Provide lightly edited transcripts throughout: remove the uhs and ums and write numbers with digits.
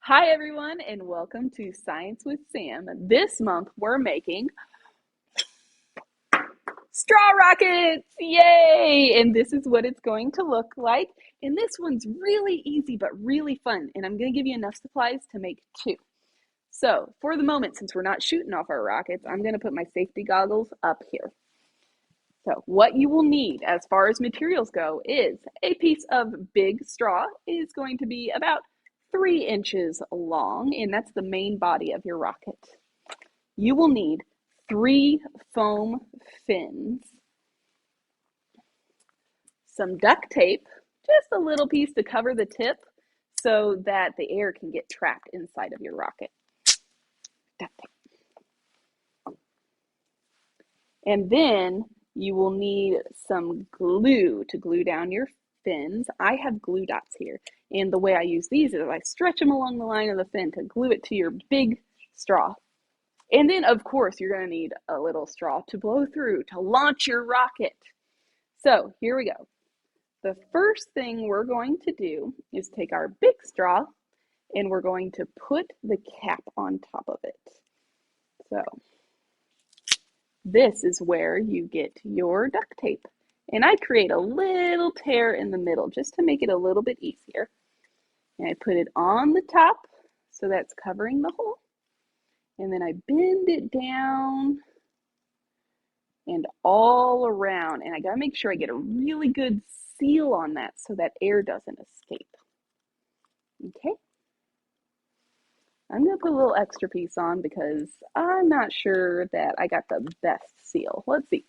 Hi, everyone, and welcome to Science with Sam. This month, we're making straw rockets! Yay! And this is what it's going to look like. And this one's really easy, but really fun. And I'm going to give you enough supplies to make two. So, for the moment, since we're not shooting off our rockets, I'm going to put my safety goggles up here. So, what you will need as far as materials go is a piece of big straw. It is going to be about 3 inches long, and that's the main body of your rocket. You will need 3 foam fins, some duct tape, just a little piece to cover the tip so that the air can get trapped inside of your rocket. Duct tape. And then you will need some glue to glue down your fins. I have glue dots here. And the way I use these is I stretch them along the line of the fin to glue it to your big straw. And then, of course, you're going to need a little straw to blow through to launch your rocket. So here we go. The first thing we're going to do is take our big straw and we're going to put the cap on top of it. So this is where you get your duct tape. And I create a little tear in the middle just to make it a little bit easier. And I put it on the top so that's covering the hole. And then I bend it down and all around. And I gotta make sure I get a really good seal on that so that air doesn't escape. Okay. I'm gonna put a little extra piece on because I'm not sure that I got the best seal. Let's see.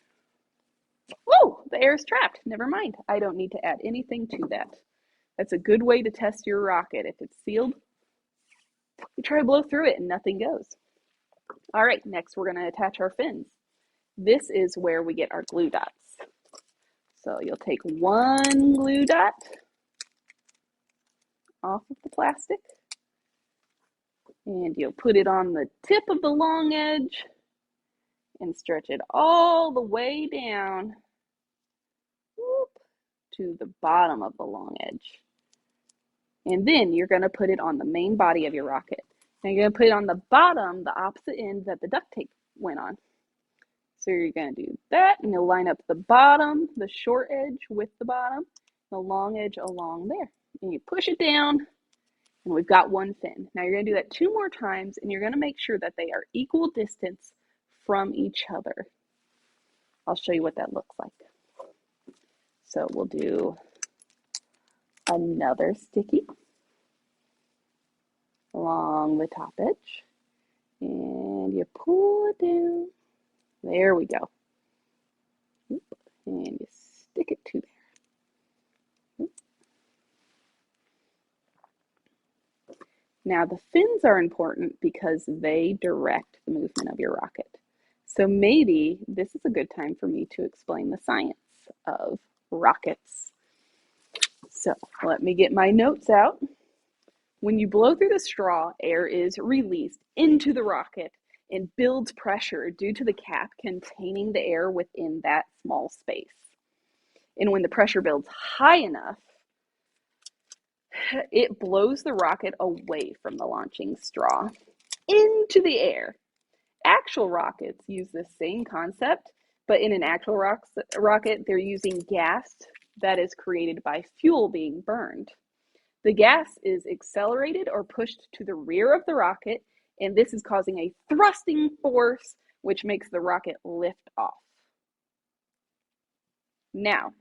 Oh, the air is trapped. Never mind. I don't need to add anything to that. That's a good way to test your rocket. If it's sealed, you try to blow through it and nothing goes. All right, next we're gonna attach our fins. This is where we get our glue dots. So you'll take one glue dot off of the plastic and you'll put it on the tip of the long edge and stretch it all the way down to the bottom of the long edge. And then you're going to put it on the main body of your rocket. Now you're going to put it on the bottom, the opposite end that the duct tape went on. So you're going to do that, and you'll line up the bottom, the short edge with the bottom, the long edge along there. And you push it down, and we've got one fin. Now you're going to do that 2 more times, and you're going to make sure that they are equal distance from each other. I'll show you what that looks like. So we'll do another sticky along the top edge, and you pull it down. There we go. And you stick it to there. Now the fins are important because they direct the movement of your rocket. So maybe this is a good time for me to explain the science of rockets. So let me get my notes out. When you blow through the straw, air is released into the rocket and builds pressure due to the cap containing the air within that small space. And when the pressure builds high enough, it blows the rocket away from the launching straw into the air. Actual rockets use the same concept, but in an actual rocket, they're using gas that is created by fuel being burned. The gas is accelerated or pushed to the rear of the rocket, and this is causing a thrusting force, which makes the rocket lift off. Now,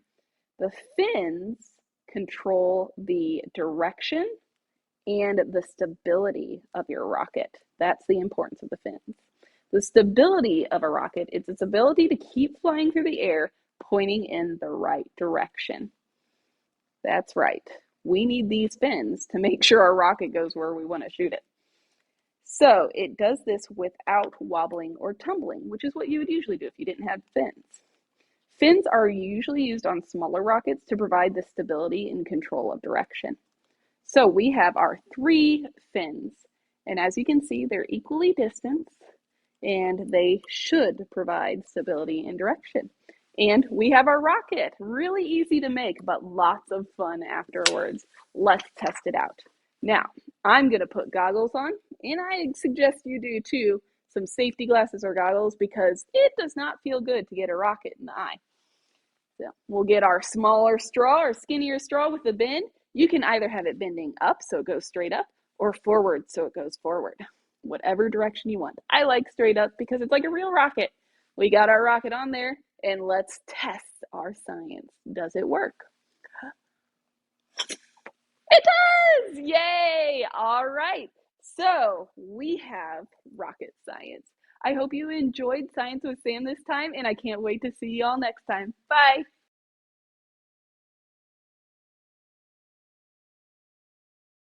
the fins control the direction and the stability of your rocket. That's the importance of the fins. The stability of a rocket is its ability to keep flying through the air, pointing in the right direction. That's right. We need these fins to make sure our rocket goes where we want to shoot it. So it does this without wobbling or tumbling, which is what you would usually do if you didn't have fins. Fins are usually used on smaller rockets to provide the stability and control of direction. So we have our 3 fins, and as you can see, they're equally distanced, and they should provide stability and direction. And we have our rocket, really easy to make, but lots of fun afterwards. Let's test it out. Now, I'm going to put goggles on, and I suggest you do too, some safety glasses or goggles, because it does not feel good to get a rocket in the eye. So we'll get our smaller straw or skinnier straw with the bend. You can either have it bending up so it goes straight up or forward so it goes forward, whatever direction you want. I like straight up because it's like a real rocket. We got our rocket on there, and let's test our science. Does it work? It does! Yay! All right. So we have rocket science. I hope you enjoyed Science with Sam this time, and I can't wait to see you all next time. Bye.